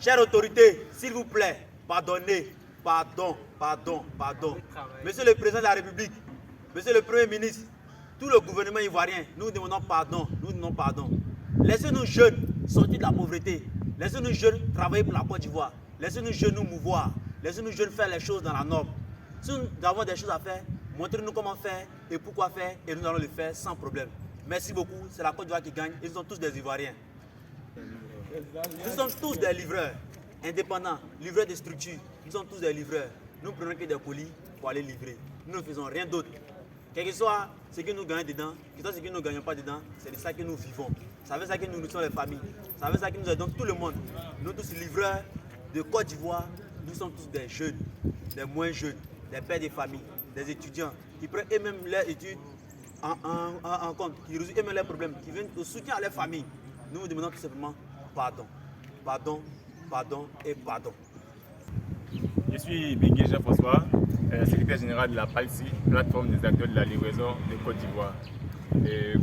Chères autorités, s'il vous plaît, pardonnez, pardon. Monsieur le Président de la République, Monsieur le Premier ministre, tout le gouvernement ivoirien, nous demandons pardon, Laissez-nous jeunes sortir de la pauvreté. Laissez-nous jeunes travailler pour la Côte d'Ivoire. Laissez-nous jeunes nous mouvoir. Laissez-nous jeunes faire les choses dans la norme. Si nous avons des choses à faire, montrez-nous comment faire et pourquoi faire et nous allons le faire sans problème. Merci beaucoup, c'est la Côte d'Ivoire qui gagne. Ils sont tous des Ivoiriens. Nous sommes tous des livreurs indépendants, livreurs de structures. Nous sommes tous des livreurs. Nous prenons que des colis pour aller livrer. Nous ne faisons rien d'autre. Quel que soit ce que nous gagnons dedans, quel que soit ce que nous ne gagnons pas dedans, c'est de ça que nous vivons. Ça veut ça que nous nourrissons les familles. Ça veut ça que nous aidons tout le monde. Nous tous livreurs de Côte d'Ivoire, nous sommes tous des jeunes, des moins jeunes, des pères de famille, des étudiants qui prennent eux-mêmes leurs études en compte, qui résolvent eux-mêmes leurs problèmes, qui viennent au soutien à leur famille. Nous vous demandons tout simplement pardon. Je suis Bengué Jean-François, secrétaire général de la PALSI, plateforme des acteurs de la livraison de Côte d'Ivoire.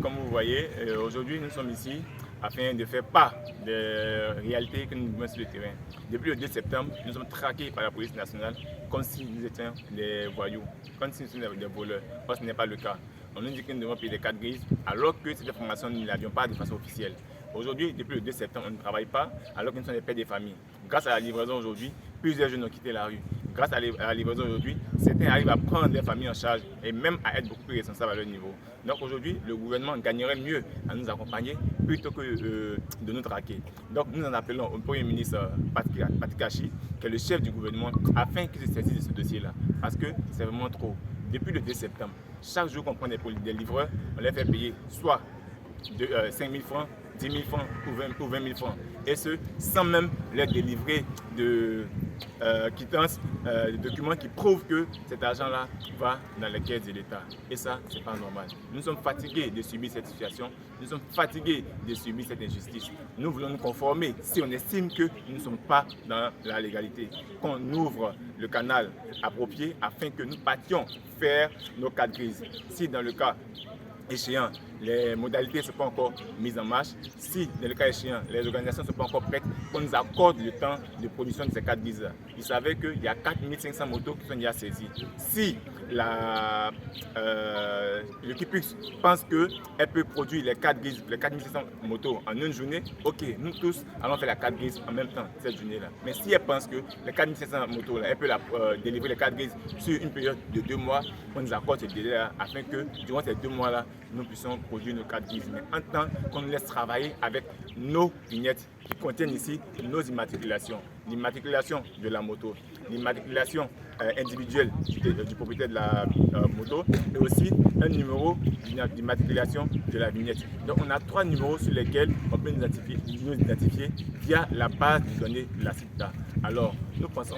Comme vous voyez, aujourd'hui nous sommes ici afin de faire part des réalités que nous vivons sur le terrain. Depuis le 2 septembre, nous sommes traqués par la police nationale comme si nous étions des voyous, comme si nous étions des voleurs. Or, ce n'est pas le cas. On nous dit que nous devons payer des cartes grises alors que cette information nous ne l'avions pas de façon officielle. Aujourd'hui, depuis le 2 septembre, on ne travaille pas alors que nous sommes des pères de famille. Grâce à la livraison aujourd'hui, plusieurs jeunes ont quitté la rue. Grâce à la livraison aujourd'hui, certains arrivent à prendre leur famille en charge et même à être beaucoup plus responsables à leur niveau. Donc aujourd'hui, le gouvernement gagnerait mieux à nous accompagner plutôt que de nous traquer. Donc nous en appelons au Premier ministre Patikachi, qui est le chef du gouvernement, afin qu'il se saisisse de ce dossier-là. Parce que c'est vraiment trop. Depuis le 2 septembre, chaque jour qu'on prend des livreurs, on les fait payer soit 5 000 francs, 10 000 francs ou 20 000 francs. Et ce, sans même leur délivrer de quittances, de documents qui prouvent que cet argent-là va dans les caisses de l'État. Et ça, c'est pas normal. Nous sommes fatigués de subir cette situation. Nous sommes fatigués de subir cette injustice. Nous voulons nous conformer si on estime que nous ne sommes pas dans la légalité. Qu'on ouvre le canal approprié afin que nous partions faire nos cartes grises. Si dans le cas échéant, les modalités ne sont pas encore mises en marche. Si, dans le cas échéant, les organisations ne sont pas encore prêtes, qu'on nous accorde le temps de production de ces cartes grises. Ils savaient qu'il y a 4500 motos qui sont déjà saisies. Si l'équipux pense qu'elle peut produire les cartes grises, les 4500 motos en une journée, ok, nous tous allons faire la carte grise en même temps cette journée-là. Mais si elle pense que les 4500 motos, elle peut délivrer les cartes grises sur une période de 2 mois, on nous accorde ce délai-là afin que durant ces 2 mois-là, nous puissions produire nos cartes grises. Mais en temps qu'on nous laisse travailler avec nos vignettes qui contiennent ici nos immatriculations. L'immatriculation de la moto, l'immatriculation individuelle du propriétaire de la moto et aussi un numéro d'immatriculation de la vignette. Donc on a 3 numéros sur lesquels on peut nous identifier via la base de données de la CIPTA. Alors nous pensons